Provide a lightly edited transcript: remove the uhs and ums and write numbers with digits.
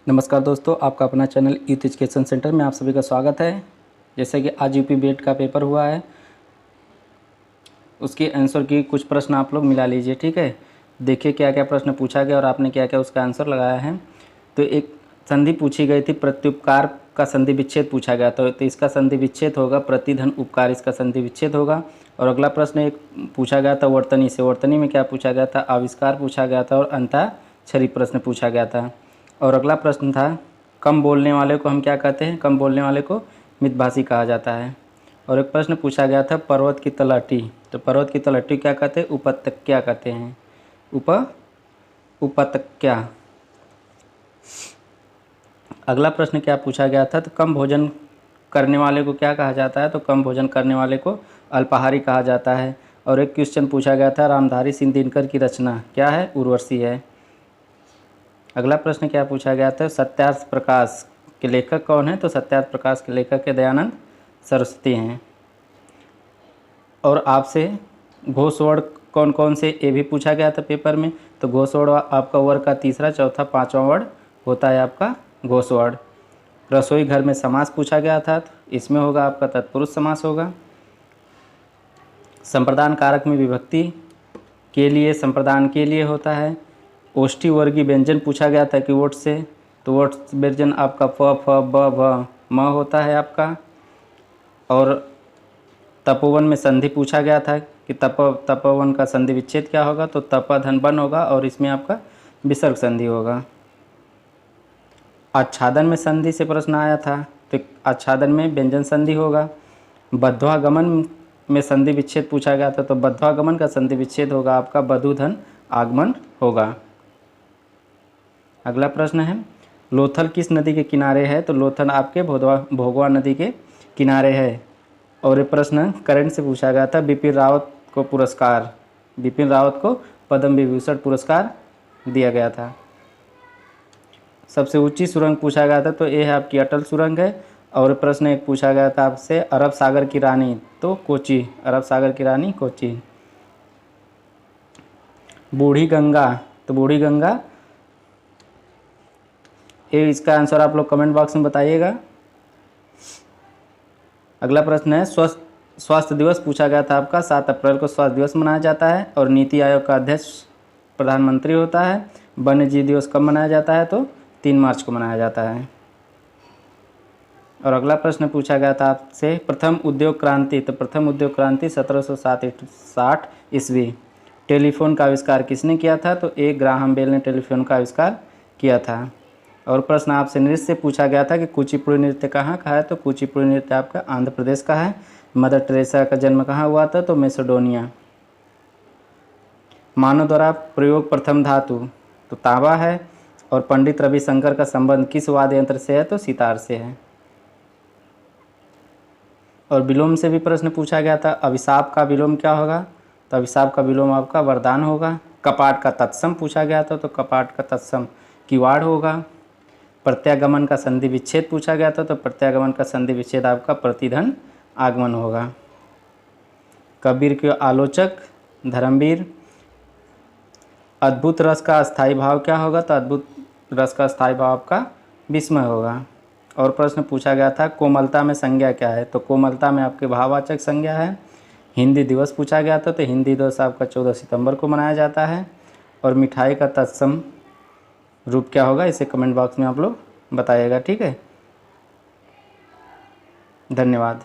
नमस्कार दोस्तों, आपका अपना चैनल यूथ एजुकेशन सेंटर में आप सभी का स्वागत है। जैसे कि आज यूपी बीएड का पेपर हुआ है, उसके आंसर की कुछ प्रश्न आप लोग मिला लीजिए। ठीक है, देखिए क्या क्या प्रश्न पूछा गया और आपने क्या क्या उसका आंसर लगाया है। तो एक संधि पूछी गई थी, प्रत्युपकार का संधि विच्छेद पूछा गया था। तो इसका संधि विच्छेद होगा प्रतिधन उपकार, इसका संधि विच्छेद होगा। और अगला प्रश्न एक पूछा गया था वर्तनी से। वर्तनी में क्या पूछा गया था? आविष्कार पूछा गया था और अंताक्षरी प्रश्न पूछा गया था। और अगला प्रश्न था कम बोलने वाले को हम क्या कहते हैं? कम बोलने वाले को मितभाषी कहा जाता है। और एक प्रश्न पूछा गया था पर्वत की तलहटी, तो पर्वत की तलहटी क्या कहते हैं? उपत्यका कहते हैं। उपत्यका। अगला प्रश्न क्या पूछा गया था? तो कम भोजन करने वाले को क्या कहा जाता है? तो कम भोजन करने वाले को अल्पाहारी कहा जाता है। और एक क्वेश्चन पूछा गया था रामधारी सिंह दिनकर की रचना क्या है? उर्वशी है। अगला प्रश्न क्या पूछा गया था? सत्यार्थ प्रकाश के लेखक कौन है? तो सत्यार्थ प्रकाश के लेखक के दयानंद सरस्वती हैं। और आपसे घोषवर्ण कौन कौन से ये भी पूछा गया था पेपर में। तो घोषवर्ण आपका वर्ग का तीसरा, चौथा, पांचवा वर्ण होता है आपका घोषवर्ण। रसोई घर में समास पूछा गया था, तो इसमें होगा आपका तत्पुरुष समास होगा। संप्रदान कारक में विभक्ति के लिए संप्रदान के लिए होता है। ओष्ठी वर्गीय व्यंजन पूछा गया था कि वोट से, तो वोट व्यंजन आपका फ, फ, ब, भ, म होता है आपका। और तपोवन में संधि पूछा गया था कि तपोवन का संधि विच्छेद क्या होगा? तो तपधन बन होगा और इसमें आपका विसर्ग संधि होगा। आच्छादन में संधि से प्रश्न आया था, तो आच्छादन में व्यंजन संधि होगा। बद्ध्वागमन में संधि विच्छेद पूछा गया था, तो बद्ध्वागमन का संधि विच्छेद होगा आपका बधुधन आगमन होगा। अगला प्रश्न है लोथल किस नदी के किनारे है? तो लोथल आपके भोगवा नदी के किनारे है। और ये प्रश्न करंट से पूछा गया था। बिपिन रावत को पुरस्कार, बिपिन रावत को पद्म विभूषण पुरस्कार दिया गया था। सबसे ऊंची सुरंग पूछा गया था, तो ये है आपकी अटल सुरंग है। और प्रश्न एक पूछा गया था आपसे अरब सागर की रानी, तो कोची, अरब सागर की रानी कोची। बूढ़ी गंगा, तो बूढ़ी गंगा, ये इसका आंसर आप लोग कमेंट बॉक्स में बताइएगा। अगला प्रश्न है स्वास्थ्य दिवस पूछा गया था आपका। 7 अप्रैल को स्वास्थ्य दिवस मनाया जाता है। और नीति आयोग का अध्यक्ष प्रधानमंत्री होता है। वन्य जीव दिवस कब मनाया जाता है? तो 3 मार्च को मनाया जाता है। और अगला प्रश्न पूछा गया था आपसे प्रथम उद्योग क्रांति, तो प्रथम उद्योग क्रांति 1760 ईस्वी। टेलीफोन का आविष्कार किसने किया था? तो ए ग्राहम बेल ने टेलीफोन का आविष्कार किया था। और प्रश्न आपसे नृत्य से पूछा गया था कि कुचिपुड़ी नृत्य कहाँ का है? तो कुचिपुड़ी नृत्य आपका आंध्र प्रदेश का है। मदर टेरेसा का जन्म कहाँ हुआ था? तो मैसेडोनिया। मानव द्वारा प्रयोग प्रथम धातु, तो तांबा है। और पंडित रविशंकर का संबंध किस वाद्य यंत्र से है? तो सितार से है। और विलोम से भी प्रश्न पूछा गया था। अभिशाप का विलोम क्या होगा? तो अभिशाप का विलोम आपका वरदान होगा। कपाट का तत्सम पूछा गया था, तो कपाट का तत्सम किवाड़ होगा। प्रत्यागमन का संधि विच्छेद पूछा गया था, तो प्रत्यागमन का संधि विच्छेद आपका प्रतिधन आगमन होगा। कबीर के आलोचक धर्मवीर। अद्भुत रस का स्थायी भाव क्या होगा? तो अद्भुत रस का स्थायी भाव आपका विस्मय होगा। और प्रश्न पूछा गया था कोमलता में संज्ञा क्या है? तो कोमलता में आपके भाववाचक संज्ञा है। हिंदी दिवस पूछा गया था, तो हिंदी दिवस आपका 14 सितंबर को मनाया जाता है। और मिठाई का तत्सम रूप क्या होगा? इसे कमेंट बॉक्स में आप लोग बताइएगा। ठीक है, धन्यवाद।